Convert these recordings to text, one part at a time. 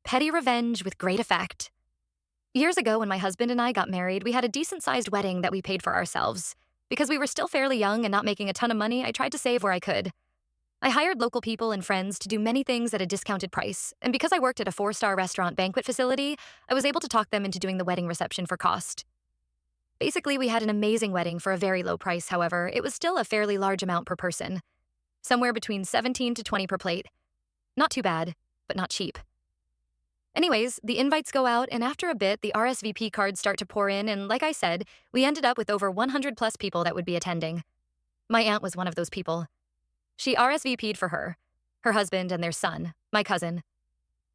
petty revenge with great effect. Years ago, when my husband and I got married, we had a decent sized wedding that we paid for ourselves. Because we were still fairly young and not making a ton of money, I tried to save where I could. I hired local people and friends to do many things at a discounted price, and because I worked at a 4-star restaurant banquet facility, I was able to talk them into doing the wedding reception for cost. Basically, we had an amazing wedding for a very low price, however, it was still a fairly large amount per person. Somewhere between 17 to 20 per plate. Not too bad, but not cheap. Anyways, the invites go out, and after a bit, the RSVP cards start to pour in, and like I said, we ended up with over 100 plus people that would be attending. My aunt was one of those people. She RSVP'd for her husband, and their son, my cousin.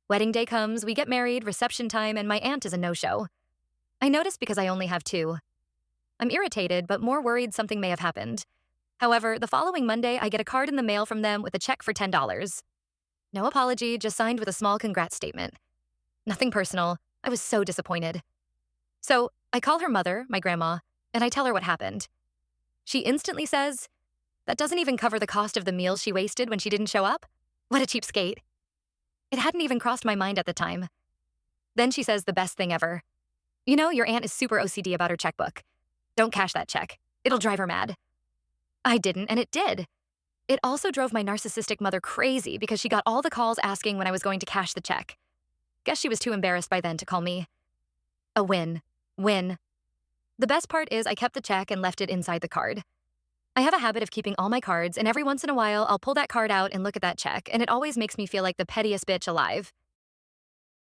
Wedding day comes, we get married, reception time, and my aunt is a no-show. I notice because I only have two. I'm irritated, but more worried something may have happened. However, the following Monday, I get a card in the mail from them with a check for $10. No apology, just signed with a small congrats statement. Nothing personal. I was so disappointed. So, I call her mother, my grandma, and I tell her what happened. She instantly says, "That doesn't even cover the cost of the meals she wasted when she didn't show up? What a cheapskate." It hadn't even crossed my mind at the time. Then she says the best thing ever. "You know, your aunt is super OCD about her checkbook. Don't cash that check. It'll drive her mad." I didn't, and it did. It also drove my narcissistic mother crazy because she got all the calls asking when I was going to cash the check. Guess she was too embarrassed by then to call me. A win. Win. The best part is I kept the check and left it inside the card. I have a habit of keeping all my cards, and every once in a while I'll pull that card out and look at that check, and it always makes me feel like the pettiest bitch alive.